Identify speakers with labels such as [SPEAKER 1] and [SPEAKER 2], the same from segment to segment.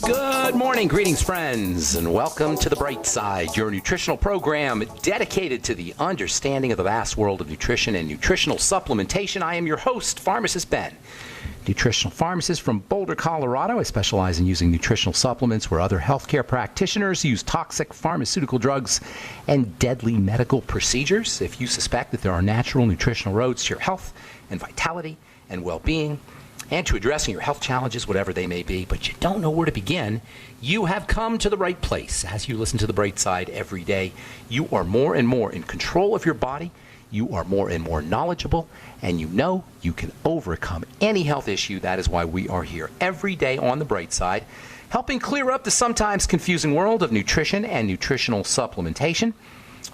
[SPEAKER 1] Good morning, greetings, friends, and welcome to The Bright Side, your nutritional program dedicated to the understanding of the vast world of nutrition and nutritional supplementation. I am your host, Pharmacist Ben, nutritional pharmacist from Boulder, Colorado. I specialize in using nutritional supplements where other healthcare practitioners use toxic pharmaceutical drugs and deadly medical procedures. If you suspect that there are natural nutritional roads to your health and vitality and well-being, and to addressing your health challenges, whatever they may be, but you don't know where to begin, you have come to the right place. As you listen to The Bright Side every day, you are more and more in control of your body, you are more and more knowledgeable, and you know you can overcome any health issue. That is why we are here every day on The Bright Side, helping clear up the sometimes confusing world of nutrition and nutritional supplementation.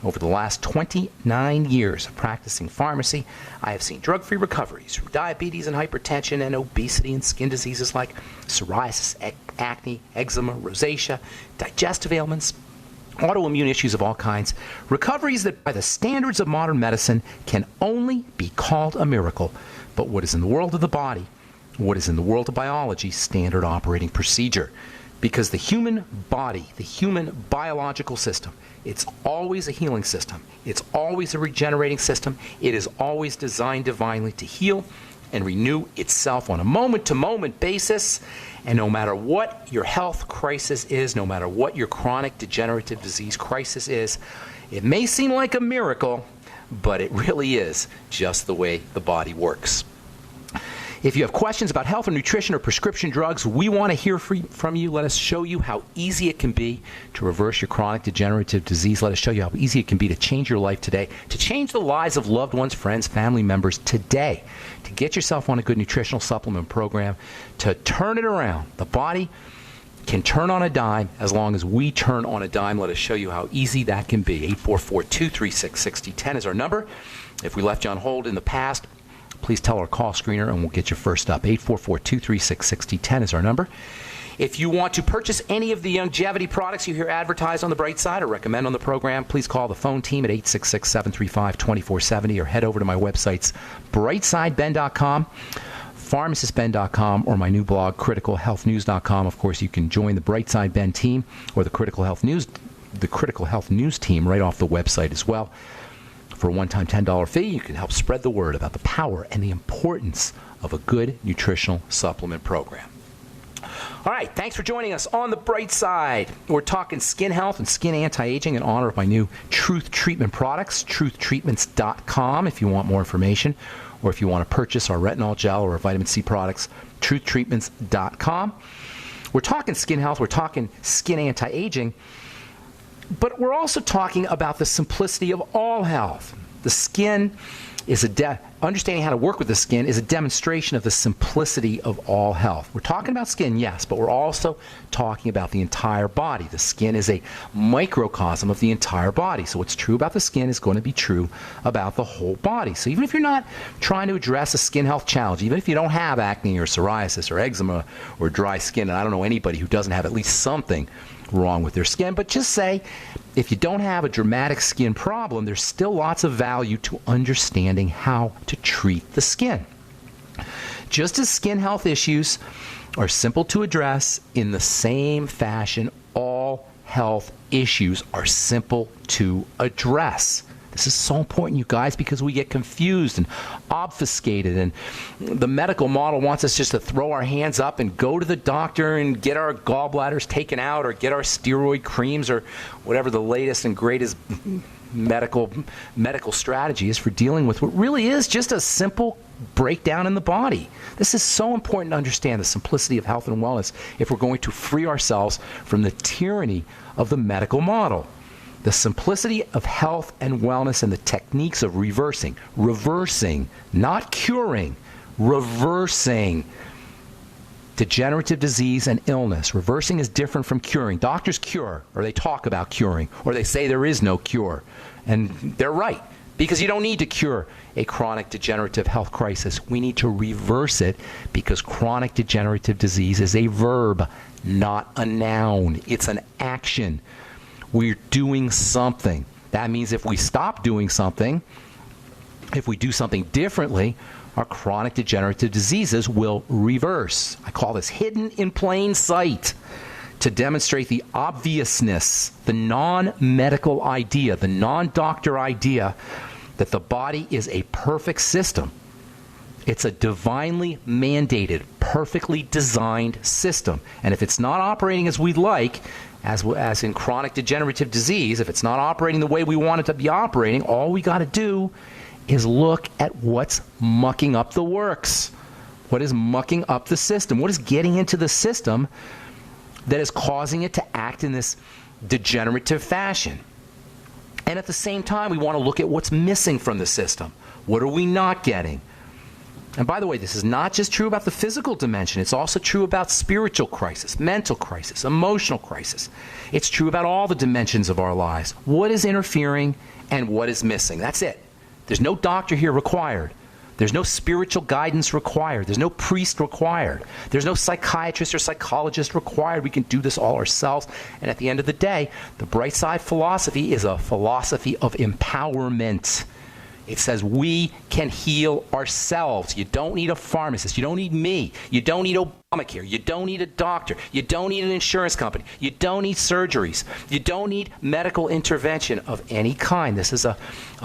[SPEAKER 1] Over the last 29 years of practicing pharmacy, I have seen drug-free recoveries from diabetes and hypertension and obesity and skin diseases like psoriasis, acne, eczema, rosacea, digestive ailments, autoimmune issues of all kinds. Recoveries that by the standards of modern medicine can only be called a miracle. But what is in the world of the body, what is in the world of biology, standard operating procedure. Because the human body, the human biological system, it's always a healing system. It's always a regenerating system. It is always designed divinely to heal and renew itself on a moment-to-moment basis. And no matter what your health crisis is, no matter what your chronic degenerative disease crisis is, it may seem like a miracle, but it really is just the way the body works. If you have questions about health or nutrition or prescription drugs, we want to hear from you. Let us show you how easy it can be to reverse your chronic degenerative disease. Let us show you how easy it can be to change your life today, to change the lives of loved ones, friends, family members today, to get yourself on a good nutritional supplement program, to turn it around. The body can turn on a dime as long as we turn on a dime. Let us show you how easy that can be. 844-236-6010 is our number. If we left you on hold in the past, please tell our call screener and we'll get you first up. 844-236-6010 is our number. If you want to purchase any of the longevity products you hear advertised on The Bright Side or recommend on the program, please call the phone team at 866-735-2470 or head over to my websites, brightsideben.com, pharmacistben.com, or my new blog, criticalhealthnews.com. Of course, you can join the Bright Side Ben team or the Critical Health News team right off the website as well. For a one-time $10 fee, you can help spread the word about the power and the importance of a good nutritional supplement program. All right, thanks for joining us on The Bright Side. We're talking skin health and skin anti-aging in honor of my new Truth Treatment products, truthtreatments.com if you want more information, or if you want to purchase our retinol gel or our vitamin C products, truthtreatments.com. We're talking skin health, we're talking skin anti-aging, but we're also talking about the simplicity of all health. The skin is understanding how to work with the skin is a demonstration of the simplicity of all health. We're talking about skin, yes, but we're also talking about the entire body. The skin is a microcosm of the entire body. So what's true about the skin is going to be true about the whole body. So even if you're not trying to address a skin health challenge, even if you don't have acne or psoriasis or eczema or dry skin, and I don't know anybody who doesn't have at least something wrong with their skin, but just say if you don't have a dramatic skin problem, there's still lots of value to understanding how to treat the skin. Just as skin health issues are simple to address, in the same fashion, all health issues are simple to address. This is so important, you guys, because we get confused and obfuscated, and the medical model wants us just to throw our hands up and go to the doctor and get our gallbladders taken out or get our steroid creams or whatever the latest and greatest medical strategy is for dealing with what really is just a simple breakdown in the body. This is so important to understand the simplicity of health and wellness if we're going to free ourselves from the tyranny of the medical model. The simplicity of health and wellness and the techniques of reversing, not curing, reversing degenerative disease and illness. Reversing is different from curing. Doctors cure, or they talk about curing, or they say there is no cure. And they're right, because you don't need to cure a chronic degenerative health crisis. We need to reverse it because chronic degenerative disease is a verb, not a noun. It's an action. We're doing something. That means if we stop doing something, if we do something differently, our chronic degenerative diseases will reverse. I call this hidden in plain sight. to demonstrate the obviousness, the non-medical idea, the non-doctor idea that the body is a perfect system. It's a divinely mandated, perfectly designed system. And if it's not operating as we'd like, as in chronic degenerative disease, if it's not operating the way we want it to be operating, all we got to do is look at what's mucking up the works. What is mucking up the system? What is getting into the system that is causing it to act in this degenerative fashion? And at the same time, we want to look at what's missing from the system. What are we not getting? And by the way, this is not just true about the physical dimension. It's also true about spiritual crisis, mental crisis, emotional crisis. It's true about all the dimensions of our lives. What is interfering and what is missing? That's it. There's no doctor here required. There's no spiritual guidance required. There's no priest required. There's no psychiatrist or psychologist required. We can do this all ourselves. And at the end of the day, the bright side philosophy is a philosophy of empowerment. It says we can heal ourselves. You don't need a pharmacist. You don't need me. You don't need Obamacare. You don't need a doctor. You don't need an insurance company. You don't need surgeries. You don't need medical intervention of any kind. This is a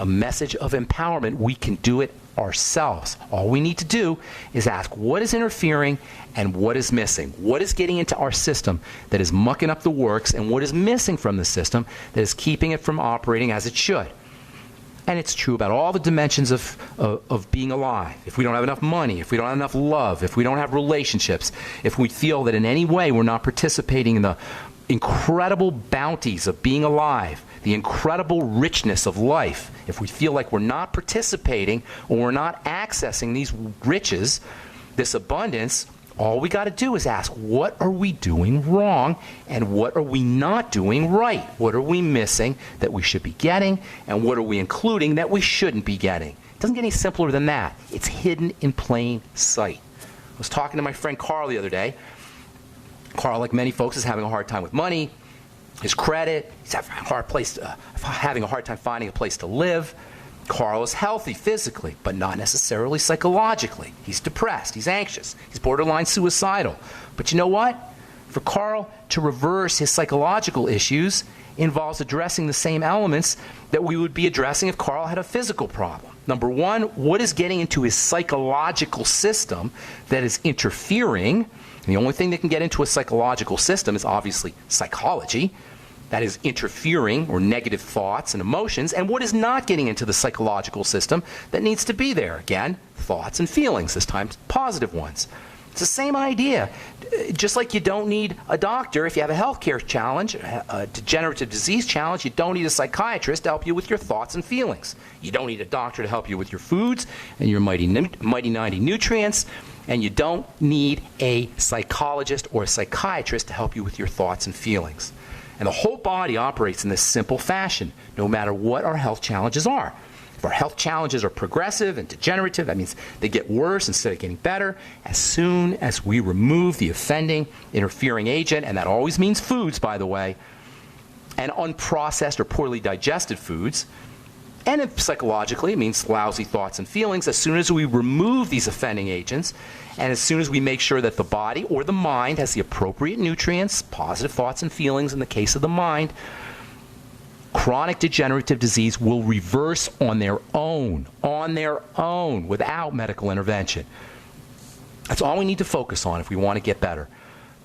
[SPEAKER 1] message of empowerment. We can do it ourselves. All we need to do is ask what is interfering and what is missing. What is getting into our system that is mucking up the works, and what is missing from the system that is keeping it from operating as it should. And it's true about all the dimensions of being alive. If we don't have enough money, if we don't have enough love, if we don't have relationships, if we feel that in any way we're not participating in the incredible bounties of being alive, the incredible richness of life, if we feel like we're not participating or we're not accessing these riches, this abundance, all we got to do is ask, what are we doing wrong and what are we not doing right? What are we missing that we should be getting, and what are we including that we shouldn't be getting? It doesn't get any simpler than that. It's hidden in plain sight. I was talking to my friend Carl the other day. Carl, like many folks, is having a hard time with money, his credit. He's having a hard time finding a place to live. Carl is healthy physically, but not necessarily psychologically. He's depressed. He's anxious. He's borderline suicidal. But you know what? For Carl to reverse his psychological issues involves addressing the same elements that we would be addressing if Carl had a physical problem. Number one, what is getting into his psychological system that is interfering? And the only thing that can get into a psychological system is obviously psychology. That is interfering, or negative thoughts and emotions. And what is not getting into the psychological system that needs to be there? Again, thoughts and feelings, this time positive ones. It's the same idea. Just like you don't need a doctor if you have a healthcare challenge, a degenerative disease challenge, you don't need a psychiatrist to help you with your thoughts and feelings. You don't need a doctor to help you with your foods and your mighty 90 nutrients. And you don't need a psychologist or a psychiatrist to help you with your thoughts and feelings. And the whole body operates in this simple fashion, no matter what our health challenges are. If our health challenges are progressive and degenerative, that means they get worse instead of getting better. As soon as we remove the offending, interfering agent, and that always means foods, by the way, and unprocessed or poorly digested foods, and if psychologically it means lousy thoughts and feelings, as soon as we remove these offending agents, and as soon as we make sure that the body or the mind has the appropriate nutrients, positive thoughts and feelings in the case of the mind, chronic degenerative disease will reverse on their own, without medical intervention. That's all we need to focus on if we want to get better.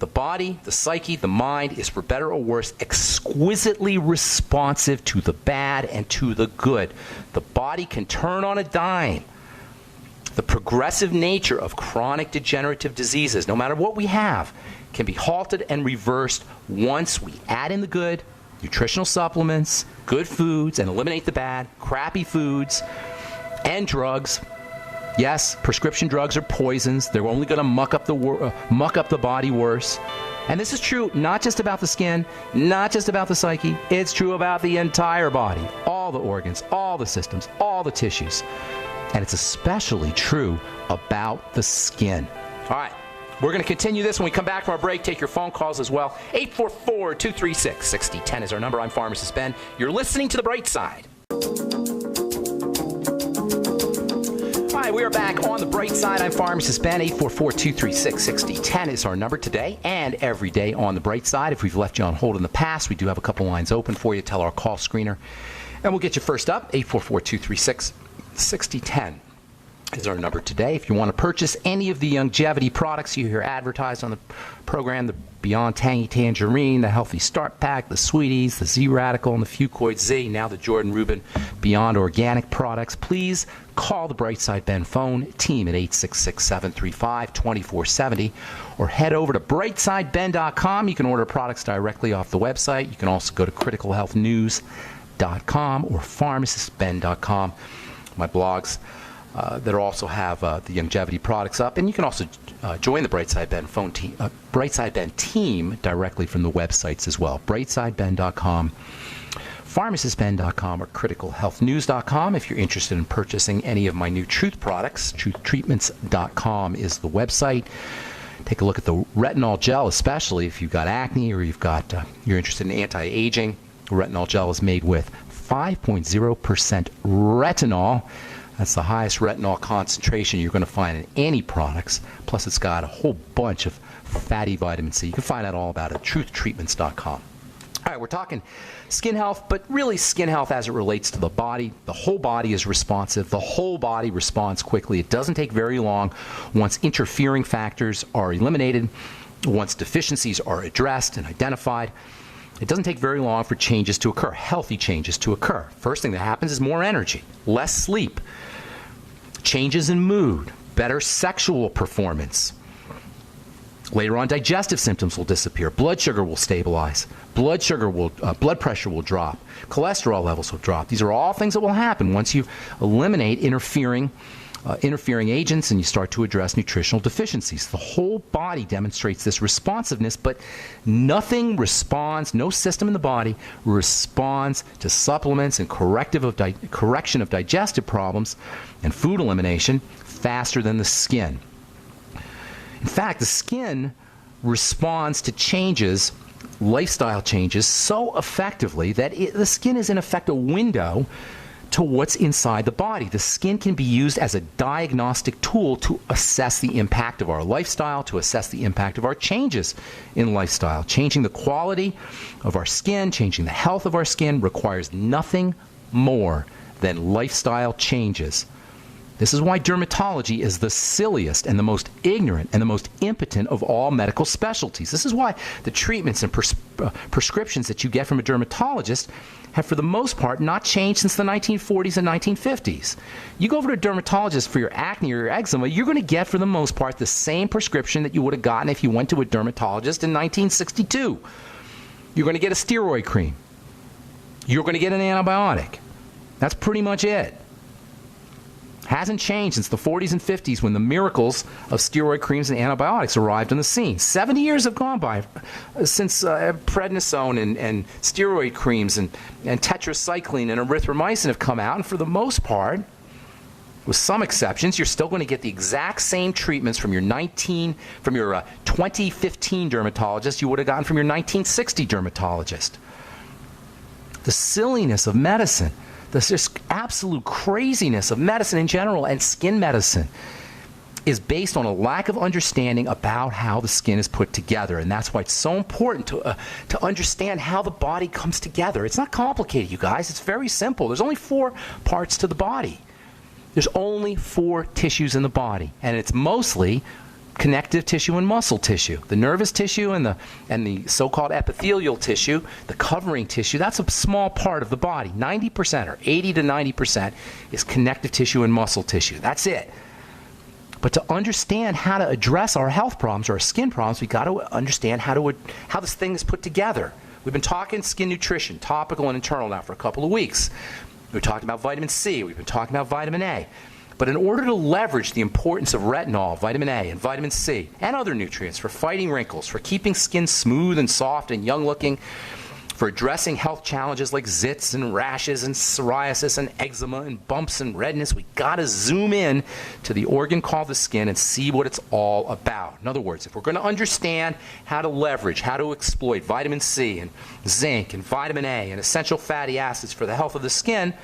[SPEAKER 1] The body, the psyche, the mind is, for better or worse, exquisitely responsive to the bad and to the good. The body can turn on a dime. The progressive nature of chronic degenerative diseases, no matter what we have, can be halted and reversed once we add in the good, nutritional supplements, good foods, and eliminate the bad, crappy foods, and drugs. Yes, prescription drugs are poisons. They're only going to muck up the body worse. And this is true not just about the skin, not just about the psyche. It's true about the entire body, all the organs, all the systems, all the tissues. And it's especially true about the skin. All right, we're going to continue this when we come back from our break. Take your phone calls as well. 844-236-6010 is our number. I'm Pharmacist Ben. You're listening to The Bright Side. Hi, right, we are back on the bright side. I'm Pharmacist Ben. 844-236-6010 is our number today and every day on the bright side. If we've left you on hold in the past, we do have a couple lines open for you. Tell our call screener, and we'll get you first up. 844-236-6010 is our number today. If you want to purchase any of the longevity products you hear advertised on the program, the Beyond Tangy Tangerine, the Healthy Start Pack, the Sweeties, the Z-Radical, and the Fucoid Z, now the Jordan Rubin Beyond Organic products, please call the Brightside Ben phone team at 866-735-2470 or head over to brightsideben.com. You can order products directly off the website. You can also go to criticalhealthnews.com or pharmacistben.com. My blogs that also have the longevity products up, and you can also join the Brightside Ben phone team, Brightside Ben team directly from the websites as well. Brightsideben.com, pharmacistben.com, or criticalhealthnews.com if you're interested in purchasing any of my new Truth products. Truthtreatments.com is the website. Take a look at the retinol gel, especially if you've got acne or you're interested in anti-aging. Retinol gel is made with 5.0% retinol. That's the highest retinol concentration you're going to find in any products. Plus, it's got a whole bunch of fatty vitamin C. You can find out all about it at truthtreatments.com. All right, we're talking skin health, but really skin health as it relates to the body. The whole body is responsive. The whole body responds quickly. It doesn't take very long once interfering factors are eliminated, once deficiencies are addressed and identified. It doesn't take very long for changes to occur, healthy changes to occur. First thing that happens is more energy, less sleep, changes in mood, better sexual performance. Later on, digestive symptoms will disappear. Blood sugar will stabilize. Blood pressure will drop. Cholesterol levels will drop. These are all things that will happen once you eliminate interfering agents and you start to address nutritional deficiencies. The whole body demonstrates this responsiveness, but nothing responds, no system in the body responds to supplements and correction of digestive problems and food elimination faster than the skin. In fact, the skin responds to changes, lifestyle changes, so effectively that the skin is in effect a window to what's inside the body. The skin can be used as a diagnostic tool to assess the impact of our lifestyle, to assess the impact of our changes in lifestyle. Changing the quality of our skin, changing the health of our skin requires nothing more than lifestyle changes. This is why dermatology is the silliest and the most ignorant and the most impotent of all medical specialties. This is why the treatments and prescriptions that you get from a dermatologist have, for the most part, not changed since the 1940s and 1950s. You go over to a dermatologist for your acne or your eczema, you're going to get, for the most part, the same prescription that you would have gotten if you went to a dermatologist in 1962. You're going to get a steroid cream. You're going to get an antibiotic. That's pretty much it. Hasn't changed since the 40s and 50s when the miracles of steroid creams and antibiotics arrived on the scene. 70 years have gone by since prednisone and steroid creams and tetracycline and erythromycin have come out, and for the most part, with some exceptions, you're still going to get the exact same treatments from your 2015 dermatologist you would have gotten from your 1960 dermatologist. The silliness of medicine, this absolute craziness of medicine in general and skin medicine is based on a lack of understanding about how the skin is put together. And that's why it's so important to understand how the body comes together. It's not complicated, you guys. It's very simple. There's only 4 parts to the body. There's only 4 tissues in the body. And it's mostly connective tissue and muscle tissue. The nervous tissue and the so-called epithelial tissue, the covering tissue, that's a small part of the body. 90% or 80 to 90% is connective tissue and muscle tissue. That's it. But to understand how to address our health problems or our skin problems, we've got to understand how this thing is put together. We've been talking skin nutrition, topical and internal, now for a couple of weeks. We've talked about vitamin C. We've been talking about vitamin A. But in order to leverage the importance of retinol, vitamin A, and vitamin C, and other nutrients for fighting wrinkles, for keeping skin smooth and soft and young-looking, for addressing health challenges like zits and rashes and psoriasis and eczema and bumps and redness, we got to zoom in to the organ called the skin and see what it's all about. In other words, if we're going to understand how to leverage, how to exploit vitamin C and zinc and vitamin A and essential fatty acids for the health of the skin,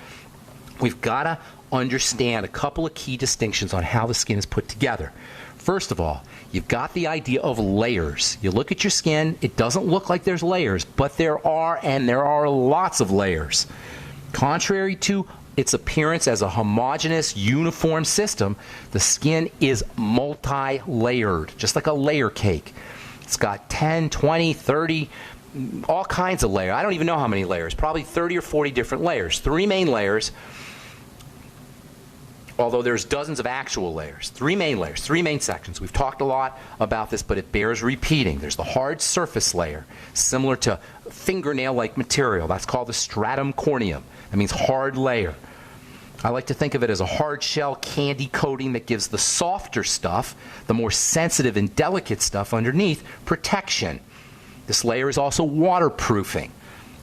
[SPEAKER 1] we've got to understand a couple of key distinctions on how the skin is put together. First of all, you've got the idea of layers. You look at your skin, it doesn't look like there's layers, but there are, and there are lots of layers. Contrary to its appearance as a homogeneous, uniform system, the skin is multi-layered, just like a layer cake. It's got 10, 20, 30, all kinds of layers. I don't even know how many layers, probably 30 or 40 different layers. 3 main layers, although there's dozens of actual layers. 3 main layers, 3 main sections. We've talked a lot about this, but it bears repeating. There's the hard surface layer, similar to fingernail-like material. That's called the stratum corneum. That means hard layer. I like to think of it as a hard shell candy coating that gives the softer stuff, the more sensitive and delicate stuff underneath, protection. This layer is also waterproofing.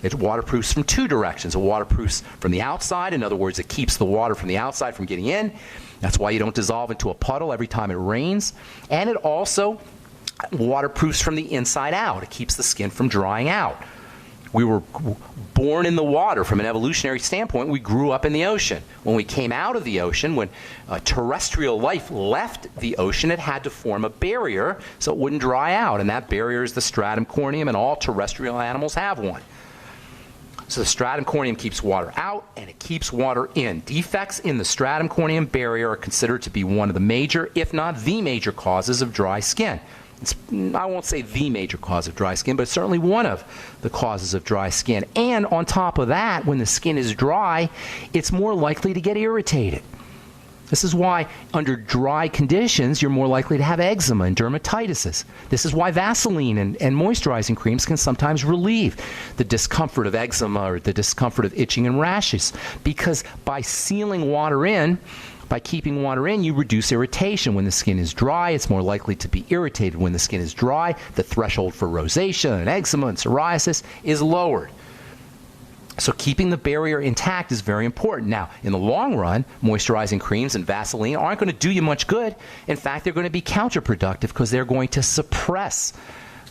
[SPEAKER 1] It waterproofs from 2 directions. It waterproofs from the outside. In other words, it keeps the water from the outside from getting in. That's why you don't dissolve into a puddle every time it rains. And it also waterproofs from the inside out. It keeps the skin from drying out. We were born in the water from an evolutionary standpoint. We grew up in the ocean. When we came out of the ocean, when terrestrial life left the ocean, it had to form a barrier so it wouldn't dry out. And that barrier is the stratum corneum, and all terrestrial animals have one. So the stratum corneum keeps water out and it keeps water in. Defects in the stratum corneum barrier are considered to be one of the major, if not the major, causes of dry skin. I won't say the major cause of dry skin, but it's certainly one of the causes of dry skin. And on top of that, when the skin is dry, it's more likely to get irritated. This is why under dry conditions, you're more likely to have eczema and dermatitis. This is why Vaseline and moisturizing creams can sometimes relieve the discomfort of eczema or the discomfort of itching and rashes. Because by sealing water in, by keeping water in, you reduce irritation. When the skin is dry, it's more likely to be irritated. When the skin is dry, the threshold for rosacea and eczema and psoriasis is lowered. So keeping the barrier intact is very important. Now, in the long run, moisturizing creams and Vaseline aren't going to do you much good. In fact, they're going to be counterproductive because they're going to suppress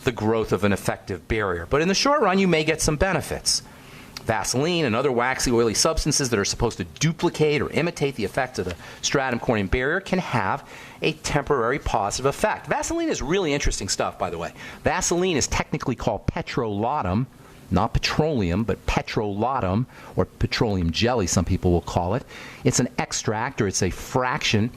[SPEAKER 1] the growth of an effective barrier. But in the short run, you may get some benefits. Vaseline and other waxy, oily substances that are supposed to duplicate or imitate the effects of the stratum corneum barrier can have a temporary positive effect. Vaseline is really interesting stuff, by the way. Vaseline is technically called petrolatum, not petroleum, but petrolatum, or petroleum jelly, some people will call it. It's an extract, or it's a fraction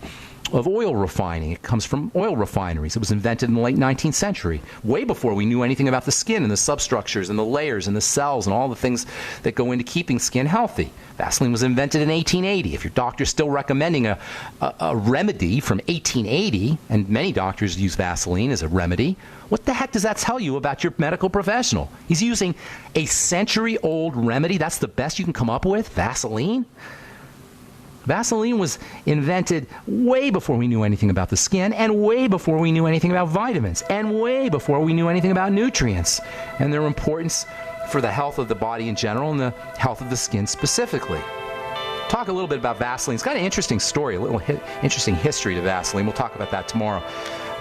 [SPEAKER 1] of oil refining. It comes from oil refineries. It was invented in the late 19th century, way before we knew anything about the skin and the substructures and the layers and the cells and all the things that go into keeping skin healthy. Vaseline was invented in 1880. If your doctor's still recommending a remedy from 1880, and many doctors use Vaseline as a remedy, what the heck does that tell you about your medical professional? He's using a century-old remedy. That's the best you can come up with? Vaseline? Vaseline was invented way before we knew anything about the skin, and way before we knew anything about vitamins, and way before we knew anything about nutrients and their importance for the health of the body in general and the health of the skin specifically. Talk a little bit about Vaseline. It's got an interesting story, a little interesting history to Vaseline. We'll talk about that tomorrow.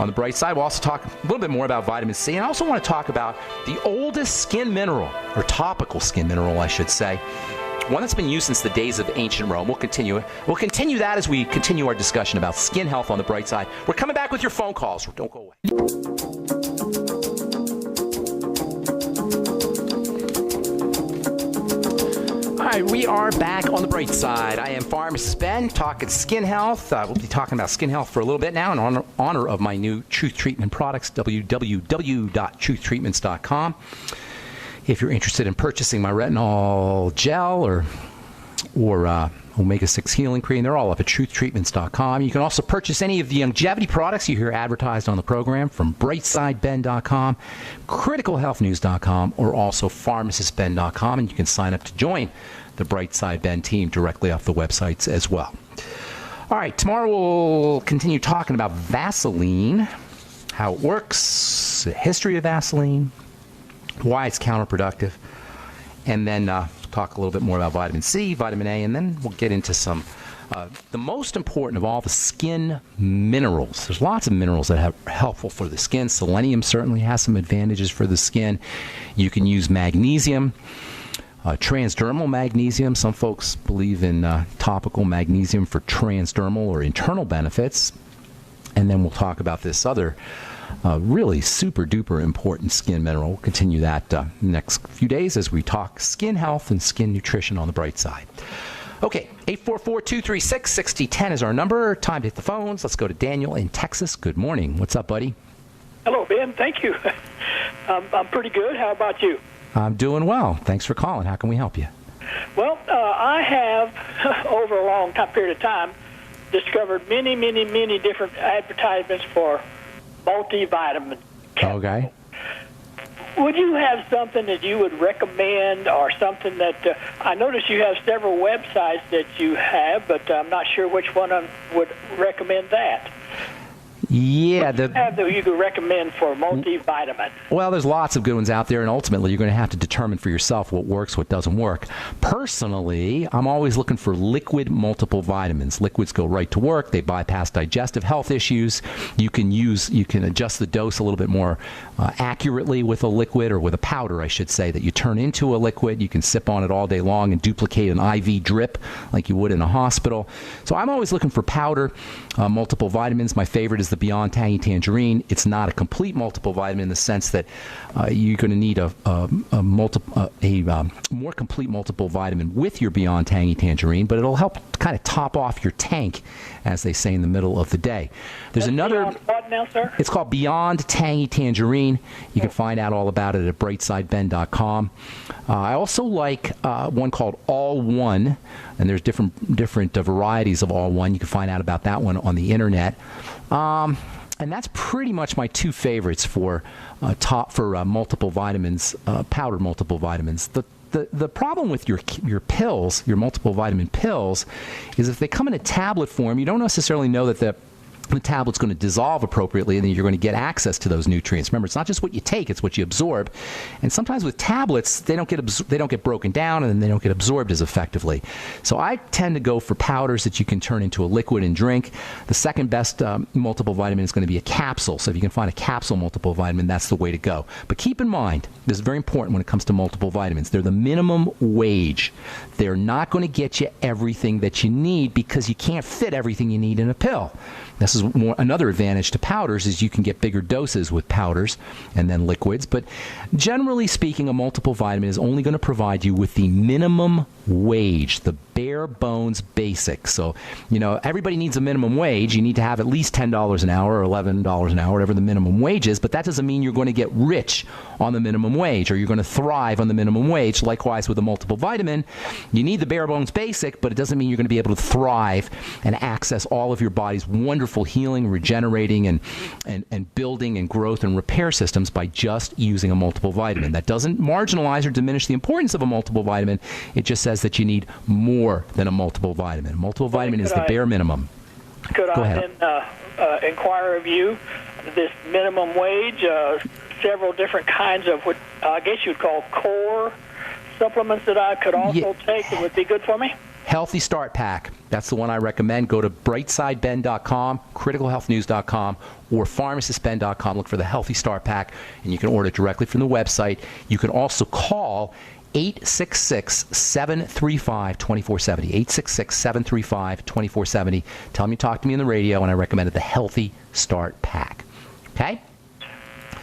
[SPEAKER 1] On the bright side, we'll also talk a little bit more about vitamin C, and I also want to talk about the oldest skin mineral, or topical skin mineral, I should say. One that's been used since the days of ancient Rome. We'll continue that as we continue our discussion about skin health on the bright side. We're coming back with your phone calls. Don't go away. All right, we are back on the bright side. I am Pharmacist Ben, talking skin health. We'll be talking about skin health for a little bit now in honor of my new Truth Treatment products, www.truthtreatments.com. If you're interested in purchasing my retinol gel or omega-6 healing cream, they're all up at truthtreatments.com. You can also purchase any of the longevity products you hear advertised on the program from brightsideben.com, criticalhealthnews.com, or also pharmacistben.com, and you can sign up to join the Brightside Ben team directly off the websites as well. All right, tomorrow we'll continue talking about Vaseline, how it works, the history of Vaseline, why it's counterproductive, and then talk a little bit more about vitamin C, vitamin A, and then we'll get into some the most important of all the skin minerals. There's lots of minerals that are helpful for the skin. Selenium certainly has some advantages for the skin. You can use magnesium. Transdermal magnesium. Some folks believe in topical magnesium for transdermal or internal benefits. And then we'll talk about this other really super duper important skin mineral. We'll continue that next few days as we talk skin health and skin nutrition on the bright side. Okay, 844-236-6010 is our number. Time to hit the phones. Let's go to Daniel in Texas. Good morning. What's up, buddy?
[SPEAKER 2] Hello, Ben. Thank you. I'm pretty good. How about you?
[SPEAKER 1] I'm doing well. Thanks for calling. How can we help you?
[SPEAKER 2] Well, I have, over a long period of time, discovered many, many, many different advertisements for multivitamin.
[SPEAKER 1] Okay.
[SPEAKER 2] Would you have something that you would recommend, or something that I notice you have several websites that you have, but I'm not sure which one I would recommend that.
[SPEAKER 1] Yeah,
[SPEAKER 2] that you could recommend for multivitamin?
[SPEAKER 1] Well, there's lots of good ones out there, and ultimately you're going to have to determine for yourself what works, what doesn't work. Personally, I'm always looking for liquid multiple vitamins. Liquids go right to work. They bypass digestive health issues. You can adjust the dose a little bit more accurately with a liquid, or with a powder, I should say, that you turn into a liquid. You can sip on it all day long and duplicate an IV drip like you would in a hospital. So I'm always looking for powder multiple vitamins. My favorite is the Beyond Tangy Tangerine. It's not a complete multiple vitamin in the sense that you're going to need a more complete multiple vitamin with your Beyond Tangy Tangerine, but it'll help kind of top off your tank, as they say in the middle of the day. There's another.
[SPEAKER 2] Beyond what now, sir?
[SPEAKER 1] It's called Beyond Tangy Tangerine. You can find out all about it at brightsideben.com. I also like one called All One, and there's different varieties of All One. You can find out about that one on the internet. And that's pretty much my two favorites for multiple vitamins, powdered multiple vitamins. The problem with your pills, your multiple vitamin pills, is if they come in a tablet form, you don't necessarily know that the tablet's going to dissolve appropriately, and then you're going to get access to those nutrients. Remember, it's not just what you take, it's what you absorb. And sometimes with tablets, they don't get broken down, and then they don't get absorbed as effectively. So I tend to go for powders that you can turn into a liquid and drink. The second best multiple vitamin is going to be a capsule. So if you can find a capsule multiple vitamin, that's the way to go. But keep in mind, this is very important when it comes to multiple vitamins. They're the minimum wage. They're not going to get you everything that you need, because you can't fit everything you need in a pill. This is another advantage to powders, is you can get bigger doses with powders and then liquids. But generally speaking, a multiple vitamin is only going to provide you with the minimum wage, the bare bones basic. So, everybody needs a minimum wage. You need to have at least $10 an hour or $11 an hour, whatever the minimum wage is. But that doesn't mean you're going to get rich on the minimum wage, or you're going to thrive on the minimum wage. Likewise with a multiple vitamin, you need the bare bones basic, but it doesn't mean you're going to be able to thrive and access all of your body's wonderful healing, regenerating, and building and growth and repair systems by just using a multiple vitamin. That doesn't marginalize or diminish the importance of a multiple vitamin. It just says that you need more than a multiple vitamin. Multiple vitamin is the bare minimum.
[SPEAKER 2] Could I then inquire of you this minimum wage, several different kinds of what I guess you'd call core supplements that I could also take that would be good for me?
[SPEAKER 1] Healthy Start Pack. That's the one I recommend. Go to brightsideben.com, criticalhealthnews.com, or pharmacistben.com. Look for the Healthy Start Pack, and you can order it directly from the website. You can also call 866-735-2470. 866-735-2470. Tell them you talked to me on the radio, and I recommended the Healthy Start Pack. Okay?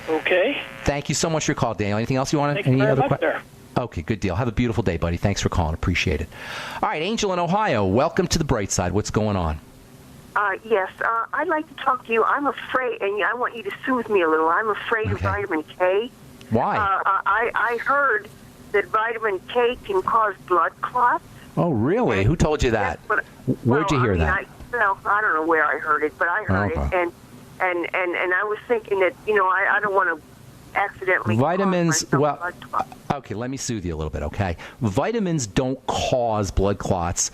[SPEAKER 2] Okay.
[SPEAKER 1] Thank you so much for your call, Daniel. Anything else you want to?
[SPEAKER 2] Thank you very much, sir.
[SPEAKER 1] Okay, good deal. Have a beautiful day, buddy. Thanks for calling. Appreciate it. All right, Angel in Ohio, welcome to the Bright Side. What's going on?
[SPEAKER 3] Yes, I'd like to talk to you. I'm afraid, and I want you to soothe me a little. I'm afraid of vitamin K.
[SPEAKER 1] Why?
[SPEAKER 3] I heard that vitamin K can cause blood clots.
[SPEAKER 1] Oh, really? Who told you that?
[SPEAKER 3] Yes,
[SPEAKER 1] Where'd you hear that?
[SPEAKER 3] I don't know where I heard it, but I heard it, and I was thinking that I don't want to accidentally
[SPEAKER 1] vitamins. Well, okay, let me soothe you a little bit. Okay, vitamins don't cause blood clots.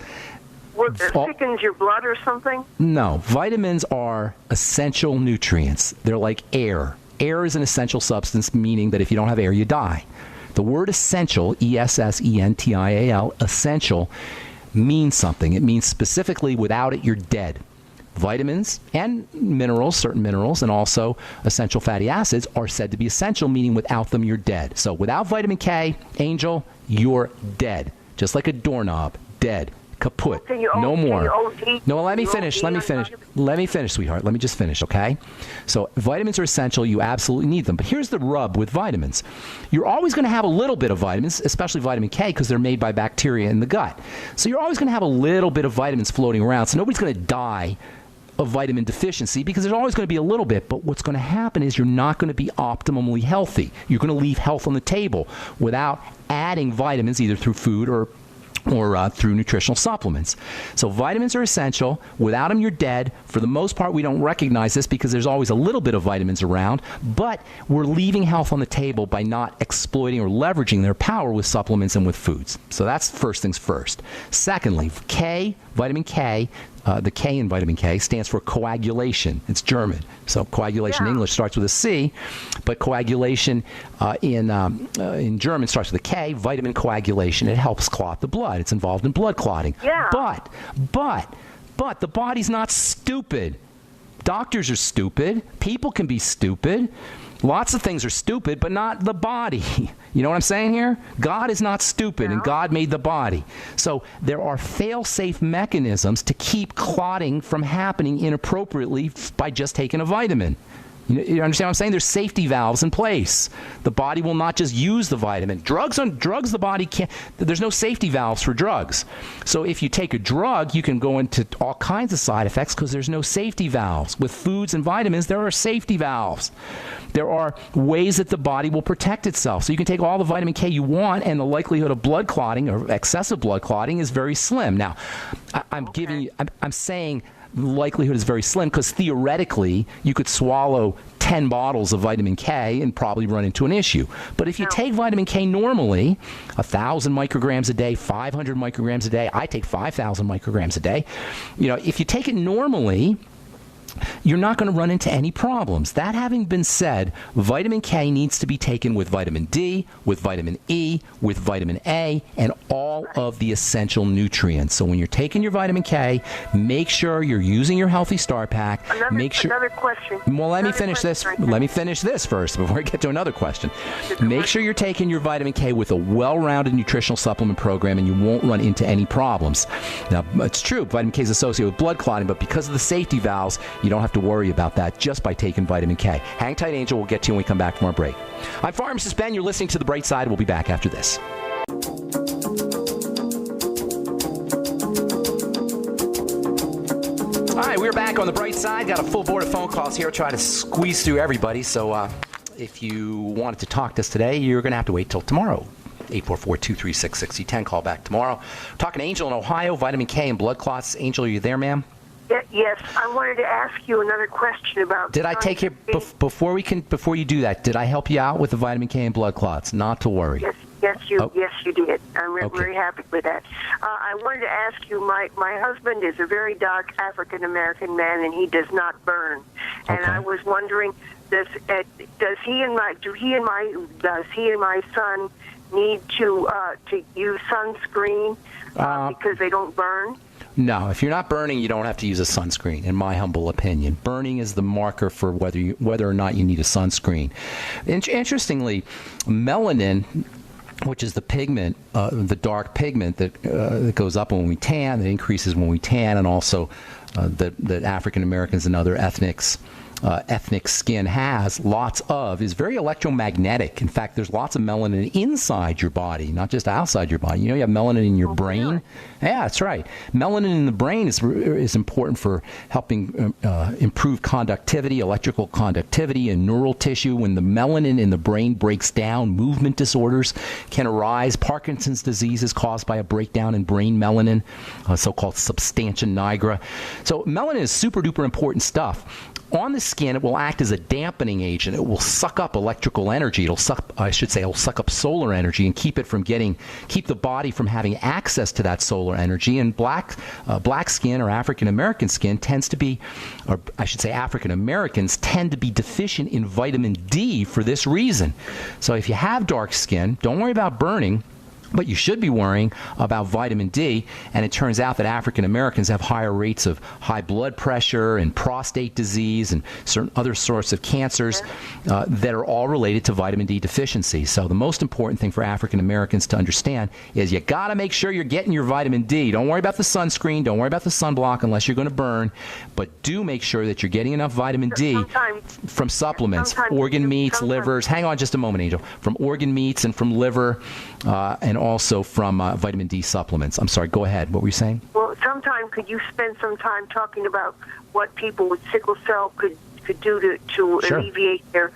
[SPEAKER 3] It thickens your blood or something?
[SPEAKER 1] No, vitamins are essential nutrients. They're like air. Air is an essential substance, meaning that if you don't have air, you die. The word essential, essential, essential, means something. It means specifically without it, you're dead. Vitamins and minerals, certain minerals, and also essential fatty acids are said to be essential, meaning without them, you're dead. So without vitamin K, Angel, you're dead. Just like a doorknob, dead. Kaput. No more. No, let me finish. Let me finish, sweetheart. Let me just finish, okay? So vitamins are essential. You absolutely need them. But here's the rub with vitamins. You're always going to have a little bit of vitamins, especially vitamin K, because they're made by bacteria in the gut. So you're always going to have a little bit of vitamins floating around. So nobody's going to die of vitamin deficiency because there's always going to be a little bit. But what's going to happen is you're not going to be optimally healthy. You're going to leave health on the table without adding vitamins either through food or through nutritional supplements. So vitamins are essential. Without them, you're dead. For the most part, we don't recognize this because there's always a little bit of vitamins around, but we're leaving health on the table by not exploiting or leveraging their power with supplements and with foods. So that's first things first. Secondly, vitamin K, the K in vitamin K stands for coagulation. It's German. So coagulation in English starts with a C, but coagulation in German starts with a K. Vitamin coagulation. It helps clot the blood. It's involved in blood clotting.
[SPEAKER 3] Yeah.
[SPEAKER 1] But the body's not stupid. Doctors are stupid. People can be stupid. Lots of things are stupid, but not the body. You know what I'm saying here? God is not stupid, and God made the body. So there are fail-safe mechanisms to keep clotting from happening inappropriately by just taking a vitamin. You understand what I'm saying? There's safety valves in place. The body will not just use the vitamin. Drugs, the body can't. There's no safety valves for drugs. So if you take a drug, you can go into all kinds of side effects because there's no safety valves. With foods and vitamins, there are safety valves. There are ways that the body will protect itself. So you can take all the vitamin K you want, and the likelihood of blood clotting or excessive blood clotting is very slim. Now, I'm saying the likelihood is very slim because theoretically you could swallow 10 bottles of vitamin K and probably run into an issue. But if you take vitamin K normally, 1,000 micrograms a day, 500 micrograms a day, I take 5,000 micrograms a day. If you take it normally, you're not going to run into any problems. That having been said, vitamin K needs to be taken with vitamin D, with vitamin E, with vitamin A, and all of the essential nutrients. So when you're taking your vitamin K, make sure you're using your Healthy Star Pack.
[SPEAKER 3] Another question.
[SPEAKER 1] Well, let me finish this. Let me finish this first before I get to another question. Make sure you're taking your vitamin K with a well-rounded nutritional supplement program, and you won't run into any problems. Now, it's true, vitamin K is associated with blood clotting, but because of the safety valves, you don't have to worry about that just by taking vitamin K. Hang tight, Angel. We'll get to you when we come back from our break. I'm Pharmacist Ben. You're listening to The Bright Side. We'll be back after this. All right, we're back on The Bright Side. Got a full board of phone calls here. Try to squeeze through everybody. So if you wanted to talk to us today, you're going to have to wait till tomorrow. 844-236-6010. Call back tomorrow. We're talking to Angel in Ohio, vitamin K and blood clots. Angel, are you there, ma'am?
[SPEAKER 3] Yes, I wanted to ask you another question about.
[SPEAKER 1] Did I take your before you do that? Did I help you out with the vitamin K and blood clots? Not to worry.
[SPEAKER 3] Yes, you did. I'm very happy with that. I wanted to ask you. My husband is a very dark African American man, and he does not burn. And I was wondering, does he and my son need to use sunscreen because they don't burn?
[SPEAKER 1] No, if you're not burning, you don't have to use a sunscreen, in my humble opinion. Burning is the marker for whether or not you need a sunscreen. Interestingly, melanin, which is the pigment, the dark pigment that goes up when we tan, that increases when we tan, and also that African Americans and other ethnic skin has lots of, is very electromagnetic. In fact, there's lots of melanin inside your body, not just outside your body. You have melanin in your brain. Yeah, that's right. Melanin in the brain is important for helping improve conductivity, electrical conductivity, and neural tissue. When the melanin in the brain breaks down, movement disorders can arise. Parkinson's disease is caused by a breakdown in brain melanin, so-called substantia nigra. So melanin is super duper important stuff. On the skin, it will act as a dampening agent. It will suck up electrical energy. It'll suck up solar energy and keep the body from having access to that solar energy. And black skin or African American skin tends to be, or I should say African Americans tend to be deficient in vitamin D for this reason. So if you have dark skin, don't worry about burning. But you should be worrying about vitamin D, and it turns out that African Americans have higher rates of high blood pressure and prostate disease and certain other sorts of cancers that are all related to vitamin D deficiency. So the most important thing for African Americans to understand is you got to make sure you're getting your vitamin D. Don't worry about the sunscreen. Don't worry about the sunblock unless you're going to burn. But do make sure that you're getting enough vitamin D from supplements, organ meats, livers. Hang on just a moment, Angel. From organ meats and from liver and also from vitamin D supplements. I'm sorry, go ahead. What were you saying?
[SPEAKER 3] Well, sometime could you spend some time talking about what people with sickle cell could do to
[SPEAKER 1] Sure.
[SPEAKER 3] alleviate their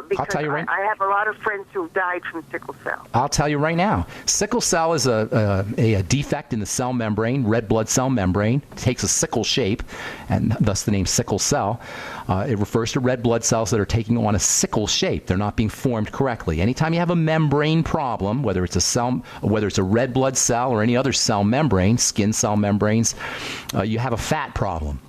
[SPEAKER 3] because
[SPEAKER 1] I'll tell you right.
[SPEAKER 3] I have a lot of friends who died from sickle cell.
[SPEAKER 1] I'll tell you right now. Sickle cell is a defect in the cell membrane, red blood cell membrane. It takes a sickle shape, and thus the name sickle cell. It refers to red blood cells that are taking on a sickle shape. They're not being formed correctly. Anytime you have a membrane problem, whether it's a red blood cell or any other cell membrane, skin cell membranes, you have a fat problem.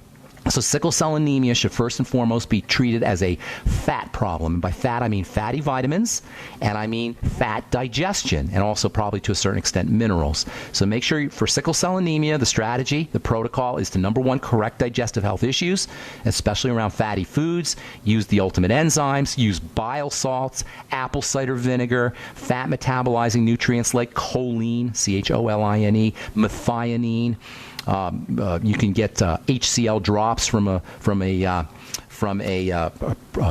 [SPEAKER 1] So sickle cell anemia should first and foremost be treated as a fat problem. And by fat, I mean fatty vitamins, and I mean fat digestion, and also probably to a certain extent minerals. So make sure for sickle cell anemia, the strategy, the protocol is to, number one, correct digestive health issues, especially around fatty foods. Use the ultimate enzymes. Use bile salts, apple cider vinegar, fat metabolizing nutrients like choline, choline, methionine. You can get HCl drops from a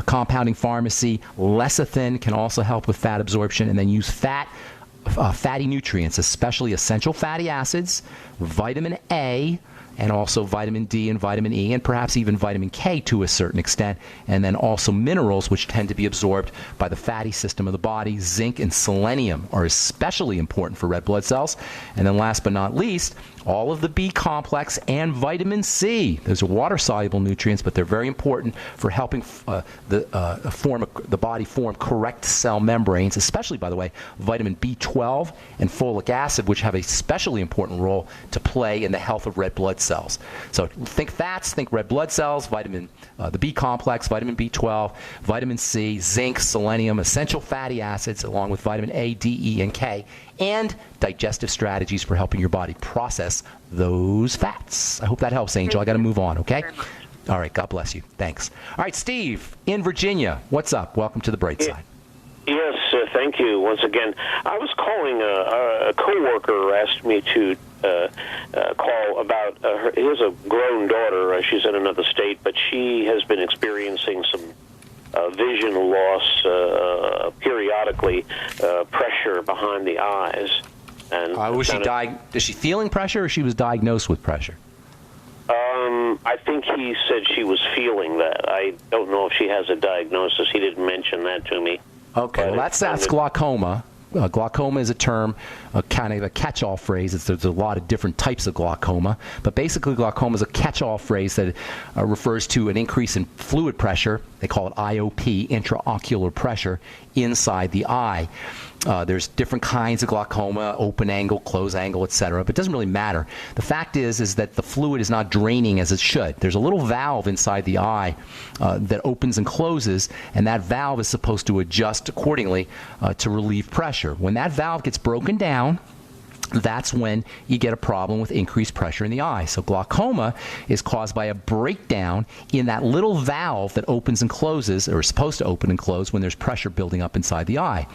[SPEAKER 1] compounding pharmacy. Lecithin can also help with fat absorption, and then use fatty nutrients, especially essential fatty acids, vitamin A, and also vitamin D and vitamin E, and perhaps even vitamin K to a certain extent, and then also minerals, which tend to be absorbed by the fatty system of the body. Zinc and selenium are especially important for red blood cells. And then last but not least, all of the B complex and vitamin C. Those are water-soluble nutrients, but they're very important for helping the body form correct cell membranes, especially, by the way, vitamin B12 and folic acid, which have a especially important role to play in the health of red blood cells. So think fats, think red blood cells, the B complex, vitamin B12, vitamin C, zinc, selenium, essential fatty acids, along with vitamin A, D, E, and K, and digestive strategies for helping your body process those fats. I hope that helps, Angel. I got to move on, okay? All right, God bless you. Thanks. All right, Steve in Virginia, what's up? Welcome to the Bright Side.
[SPEAKER 4] Yes, thank you once again. I was calling, a coworker asked me to call about he has a grown daughter. She's in another state, but she has been experiencing some vision loss periodically, pressure behind the eyes. And
[SPEAKER 1] is she feeling pressure, or she was diagnosed with pressure?
[SPEAKER 4] I think he said she was feeling that. I don't know if she has a diagnosis. He didn't mention that to me.
[SPEAKER 1] Okay, well, that's glaucoma. Glaucoma is a term, kind of a catch-all phrase. There's a lot of different types of glaucoma, but basically glaucoma is a catch-all phrase that refers to an increase in fluid pressure. They call it IOP, intraocular pressure, inside the eye. There's different kinds of glaucoma, open angle, close angle, etc., but it doesn't really matter. The fact is that the fluid is not draining as it should. There's a little valve inside the eye that opens and closes, and that valve is supposed to adjust accordingly to relieve pressure. When that valve gets broken down, that's when you get a problem with increased pressure in the eye. So glaucoma is caused by a breakdown in that little valve that opens and closes, or is supposed to open and close when there's pressure building up inside the eye.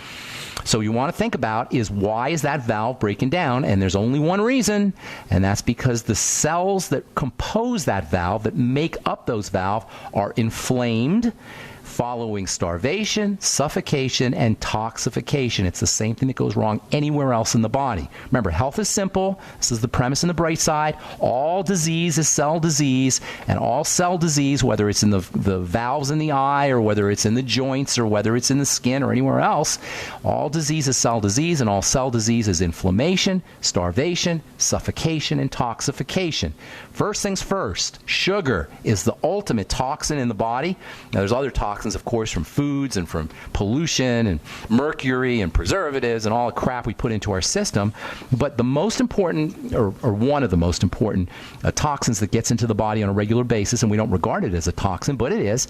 [SPEAKER 1] So you want to think about is, why is that valve breaking down? And there's only one reason, and that's because the cells that compose that valve, that make up those valves, are inflamed following starvation, suffocation, and toxification. It's the same thing that goes wrong anywhere else in the body. Remember, health is simple. This is the premise in the Bright Side. All disease is cell disease, and all cell disease, whether it's in the valves in the eye, or whether it's in the joints, or whether it's in the skin, or anywhere else, all disease is cell disease, and all cell disease is inflammation, starvation, suffocation, and toxification. First things first, sugar is the ultimate toxin in the body. Now, there's other toxins, of course, from foods and from pollution and mercury and preservatives and all the crap we put into our system. But the most important, or one of the most important toxins that gets into the body on a regular basis, and we don't regard it as a toxin, but it is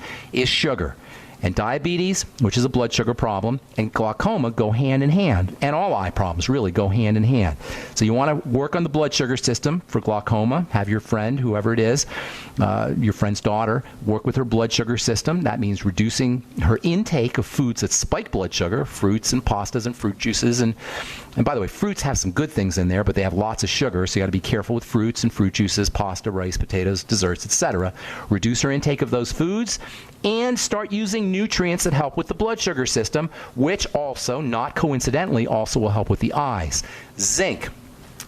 [SPEAKER 1] sugar. And diabetes, which is a blood sugar problem, and glaucoma go hand in hand. And all eye problems really go hand in hand. So you want to work on the blood sugar system for glaucoma. Have your friend, whoever it is, your friend's daughter, work with her blood sugar system. That means reducing her intake of foods that spike blood sugar, fruits and pastas and fruit juices. And by the way, fruits have some good things in there, but they have lots of sugar, so you got to be careful with fruits and fruit juices, pasta, rice, potatoes, desserts, etc. Reduce her intake of those foods and start using nutrients that help with the blood sugar system, which also, not coincidentally, also will help with the eyes. Zinc,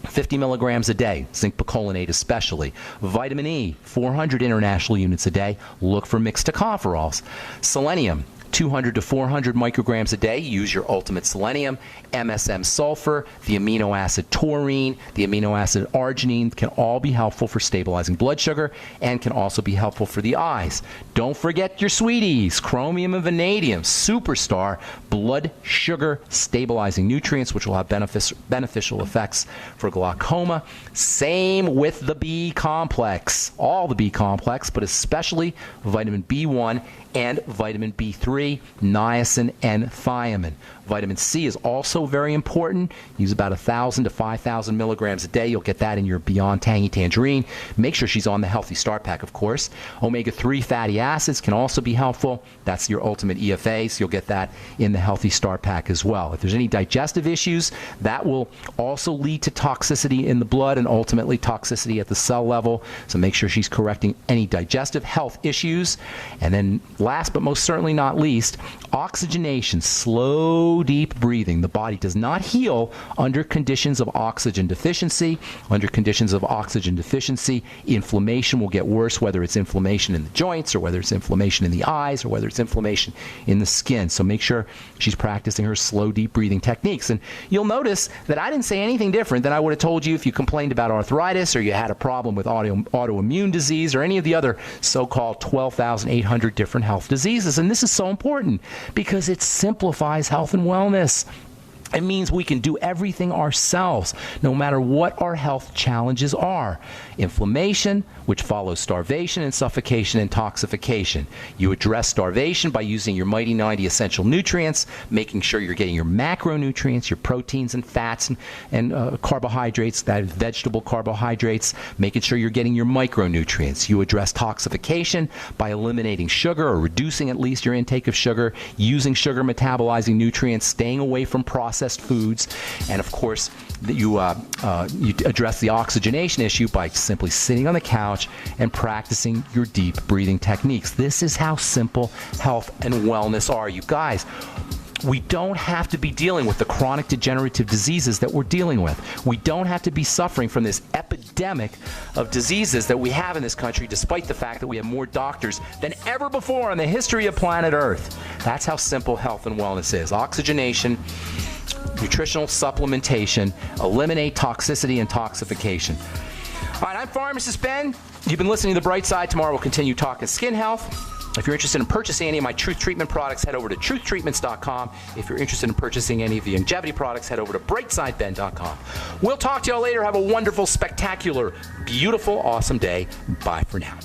[SPEAKER 1] 50 milligrams a day, zinc picolinate especially. Vitamin E, 400 international units a day. Look for mixed tocopherols. Selenium, 200 to 400 micrograms a day. Use your ultimate selenium. MSM sulfur, the amino acid taurine, the amino acid arginine can all be helpful for stabilizing blood sugar and can also be helpful for the eyes. Don't forget your sweeties, chromium and vanadium, superstar blood sugar stabilizing nutrients, which will have beneficial effects for glaucoma. Same with the B complex, all the B complex, but especially vitamin B1 and vitamin B3, niacin, and thiamine. Vitamin C is also very important. Use about 1,000 to 5,000 milligrams a day. You'll get that in your Beyond Tangy Tangerine. Make sure she's on the Healthy Start Pack, of course. Omega-3 fatty acids can also be helpful. That's your ultimate EFA, so you'll get that in the Healthy Start Pack as well. If there's any digestive issues, that will also lead to toxicity in the blood and ultimately toxicity at the cell level. So make sure she's correcting any digestive health issues. And then last but most certainly not least, oxygenation, slow, deep breathing. The body does not heal under conditions of oxygen deficiency. Under conditions of oxygen deficiency, inflammation will get worse, whether it's inflammation in the joints or whether it's inflammation in the eyes or whether it's inflammation in the skin. So make sure she's practicing her slow, deep breathing techniques. And you'll notice that I didn't say anything different than I would have told you if you complained about arthritis or you had a problem with autoimmune disease or any of the other so-called 12,800 different health diseases. And this is so important because it simplifies health and wellness. It means we can do everything ourselves, no matter what our health challenges are. Inflammation, which follows starvation and suffocation and toxification. You address starvation by using your Mighty 90 essential nutrients, making sure you're getting your macronutrients, your proteins and fats and carbohydrates, that is vegetable carbohydrates, making sure you're getting your micronutrients. You address toxification by eliminating sugar or reducing at least your intake of sugar, using sugar metabolizing nutrients, staying away from processed foods, and of course you address the oxygenation issue by simply sitting on the couch and practicing your deep breathing techniques. This is how simple health and wellness are, you guys. We don't have to be dealing with the chronic degenerative diseases that we're dealing with. We don't have to be suffering from this epidemic of diseases that we have in this country, despite the fact that we have more doctors than ever before in the history of planet Earth. That's how simple health and wellness is. Oxygenation, nutritional supplementation, eliminate toxicity and toxification. All right, I'm Pharmacist Ben. You've been listening to The Bright Side. Tomorrow we'll continue talking skin health. If you're interested in purchasing any of my Truth Treatment products, head over to truthtreatments.com. If you're interested in purchasing any of the longevity products, head over to brightsideben.com. We'll talk to y'all later. Have a wonderful, spectacular, beautiful, awesome day. Bye for now.